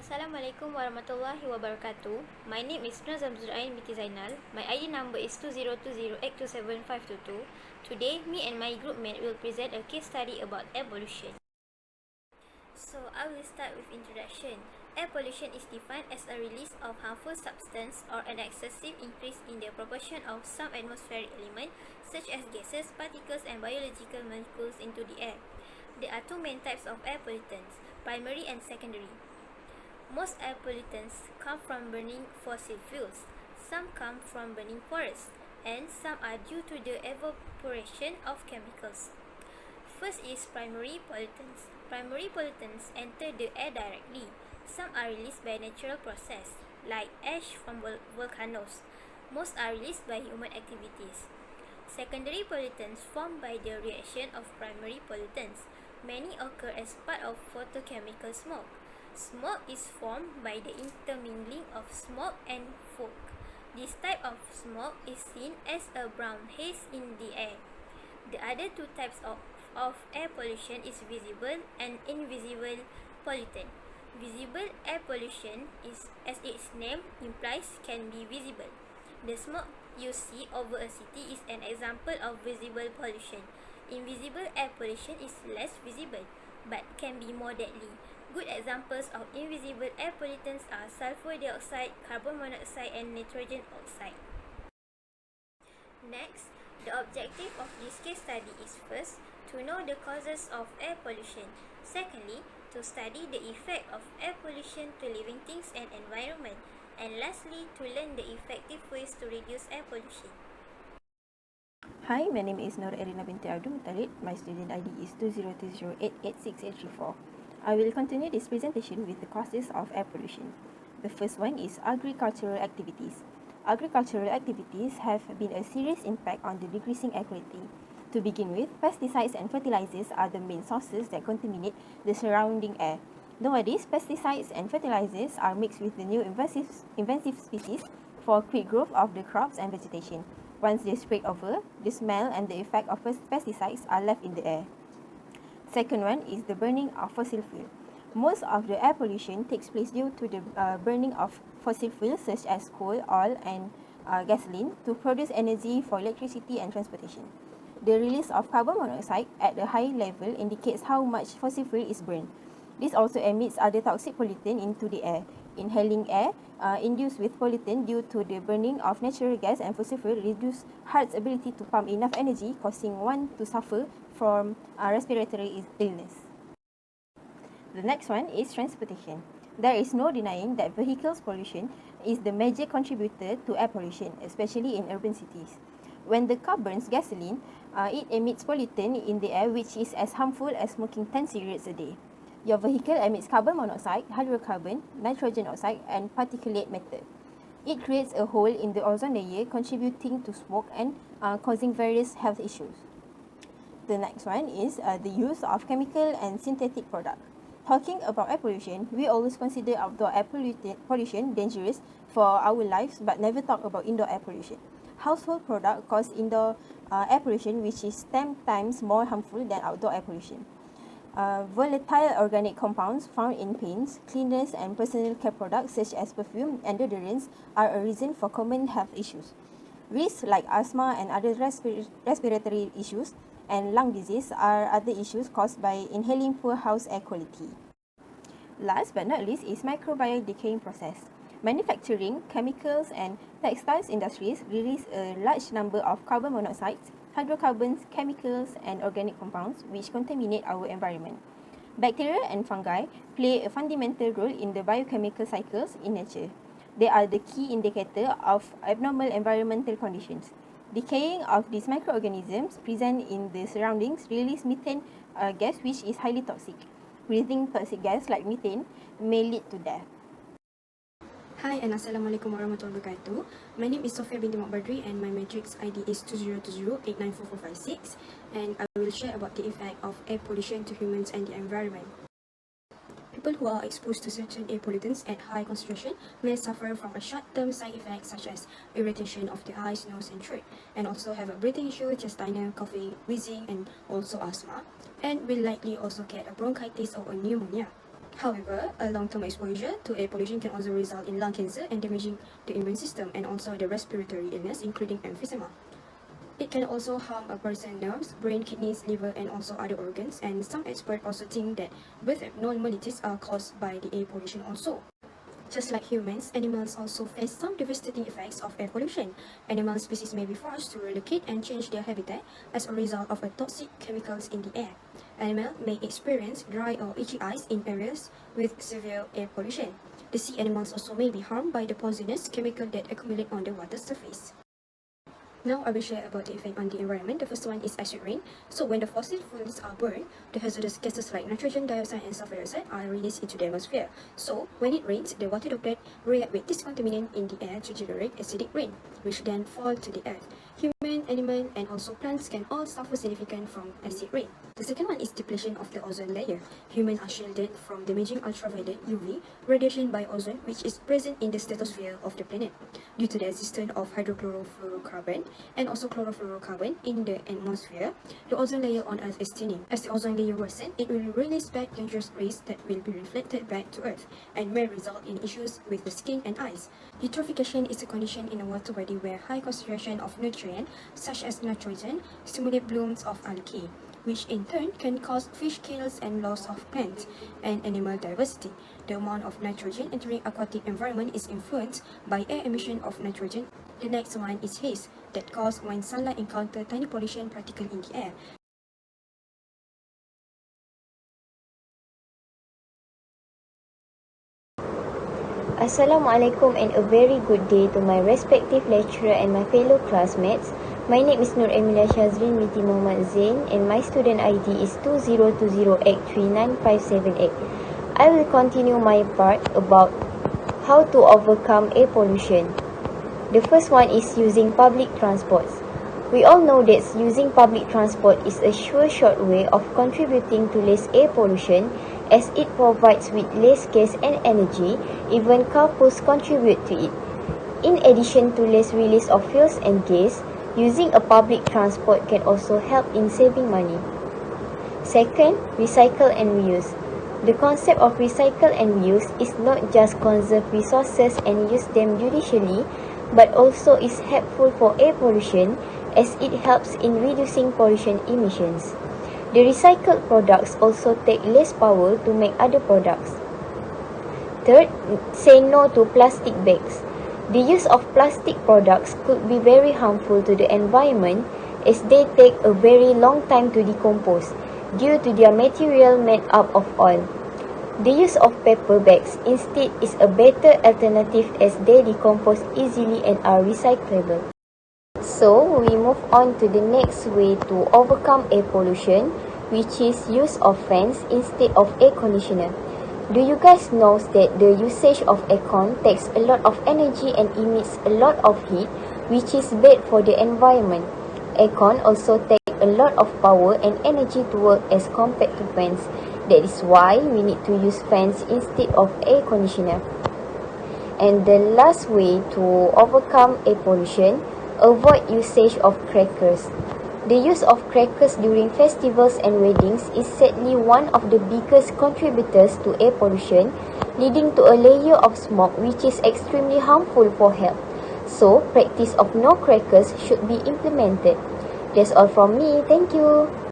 Assalamualaikum warahmatullahi wabarakatuh. My name is Nur Zamzurain binti Zainal. My ID number is 2020827522. Today, me and my group mate will present a case study about air pollution. So, I will start with introduction. Air pollution is defined as a release of harmful substance or an excessive increase in the proportion of some atmospheric elements such as gases, particles, and biological molecules into the air. There are two main types of air pollutants, primary and secondary. Most air pollutants come from burning fossil fuels, some come from burning forests, and some are due to the evaporation of chemicals. First is primary pollutants. Primary pollutants enter the air directly. Some are released by natural process, like ash from volcanoes. Most are released by human activities. Secondary pollutants formed by the reaction of primary pollutants. Many occur as part of photochemical smoke. Smoke is formed by the intermingling of smoke and fog. This type of smoke is seen as a brown haze in the air. The other two types of air pollution is visible and invisible pollutant. Visible air pollution is, as its name implies, can be visible. The smoke you see over a city is an example of visible pollution. Invisible air pollution is less visible, but can be more deadly. Good examples of invisible air pollutants are sulfur dioxide, carbon monoxide, and nitrogen oxide. Next, the objective of this case study is first, to know the causes of air pollution. Secondly, to study the effect of air pollution to living things and environment. And lastly, to learn the effective ways to reduce air pollution. Hi, my name is Nur Erina binti Abdul Muttalib. My student ID is 2020886834. I will continue this presentation with the causes of air pollution. The first one is agricultural activities. Agricultural activities have been a serious impact on the decreasing air quality. To begin with, pesticides and fertilizers are the main sources that contaminate the surrounding air. Nowadays, pesticides and fertilizers are mixed with the new invasive species for quick growth of the crops and vegetation. Once they spread over, the smell and the effect of pesticides are left in the air. Second one is the burning of fossil fuel. Most of the air pollution takes place due to the burning of fossil fuels such as coal, oil, and gasoline to produce energy for electricity and transportation. The release of carbon monoxide at a high level indicates how much fossil fuel is burned. This also emits other toxic pollutants into the air. Inhaling air induced with pollutant due to the burning of natural gas and fossil fuel reduce heart's ability to pump enough energy, causing one to suffer from respiratory illness. The next one is transportation. There is no denying that vehicles pollution is the major contributor to air pollution, especially in urban cities. When the car burns gasoline, it emits pollutant in the air which is as harmful as smoking 10 cigarettes a day. Your vehicle emits carbon monoxide, hydrocarbon, nitrogen oxide, and particulate matter. It creates a hole in the ozone layer, contributing to smoke and causing various health issues. The next one is the use of chemical and synthetic products. Talking about air pollution, we always consider outdoor air pollution dangerous for our lives, but never talk about indoor air pollution. Household products cause indoor air pollution, which is 10 times more harmful than outdoor air pollution. Volatile organic compounds found in paints, cleaners, and personal care products such as perfume and deodorants are a reason for common health issues. Risks like asthma and other respiratory issues and lung disease are other issues caused by inhaling poor house air quality. Last but not least is microbial decaying process. Manufacturing, chemicals, and textiles industries release a large number of carbon monoxides, hydrocarbons, chemicals, and organic compounds which contaminate our environment. Bacteria and fungi play a fundamental role in the biochemical cycles in nature. They are the key indicator of abnormal environmental conditions. Decaying of these microorganisms present in the surroundings release methane gas, which is highly toxic. Breathing toxic gas like methane may lead to death. Hi and Assalamualaikum warahmatullahi wabarakatuh. My name is Sofia binti Badri and my matrix ID is 2020894456, and I will share about the effect of air pollution to humans and the environment. People who are exposed to certain air pollutants at high concentration may suffer from a short-term side effects such as irritation of the eyes, nose, and throat, and also have a breathing issue, chest tightness, coughing, wheezing, and also asthma, and will likely also get a bronchitis or a pneumonia. However, a long-term exposure to air pollution can also result in lung cancer and damaging the immune system and also the respiratory illness, including emphysema. It can also harm a person's nerves, brain, kidneys, liver, and also other organs. And some experts also think that birth abnormalities are caused by the air pollution also. Just like humans, animals also face some devastating effects of air pollution. Animal species may be forced to relocate and change their habitat as a result of toxic chemicals in the air. Animals may experience dry or itchy eyes in areas with severe air pollution. The sea animals also may be harmed by the poisonous chemical that accumulate on the water surface. Now I will share about the effect on the environment. The first one is acid rain. So when the fossil fuels are burned, the hazardous gases like nitrogen dioxide and sulfur dioxide are released into the atmosphere. So when it rains, the water droplet react with this contaminant in the air to generate acidic rain, which then fall to the earth. Human, animal, and also plants can all suffer significant from acid rain. The second one is depletion of the ozone layer. Humans are shielded from damaging ultraviolet UV radiation by ozone, which is present in the stratosphere of the planet. Due to the existence of hydrochlorofluorocarbon and also chlorofluorocarbon in the atmosphere, the ozone layer on Earth is thinning. As the ozone layer worsens, it will release back dangerous rays that will be reflected back to Earth and may result in issues with the skin and eyes. Eutrophication is a condition in a water body where high concentration of nutrients such as nitrogen stimulate blooms of algae, which in turn can cause fish kills and loss of plant and animal diversity. The amount of nitrogen entering aquatic environment is influenced by air emission of nitrogen. The next one is haze, that causes when sunlight encounters tiny pollution particle in the air. Assalamualaikum and a very good day to my respective lecturer and my fellow classmates. My name is Nur Emilia Shazrin binti Muhammad Zain and my student ID is 2020839578. I will continue my part about how to overcome air pollution. The first one is using public transports. We all know that using public transport is a sure short way of contributing to less air pollution as it provides with less gas and energy. Even carpools contribute to it. In addition to less release of fuels and gas, using a public transport can also help in saving money. Second, recycle and reuse. The concept of recycle and reuse is not just conserve resources and use them judiciously, but also is helpful for air pollution as it helps in reducing pollution emissions. The recycled products also take less power to make other products. Third, say no to plastic bags. The use of plastic products could be very harmful to the environment as they take a very long time to decompose due to their material made up of oil. The use of paper bags instead is a better alternative as they decompose easily and are recyclable. So, we move on to the next way to overcome air pollution, which is use of fans instead of air conditioner. Do you guys know that the usage of aircon takes a lot of energy and emits a lot of heat, which is bad for the environment? Aircon also take a lot of power and energy to work as compared to fans. That is why we need to use fans instead of air conditioner. And the last way to overcome air pollution, avoid usage of crackers. The use of crackers during festivals and weddings is sadly one of the biggest contributors to air pollution, leading to a layer of smoke which is extremely harmful for health. So, practice of no crackers should be implemented. That's all from me. Thank you.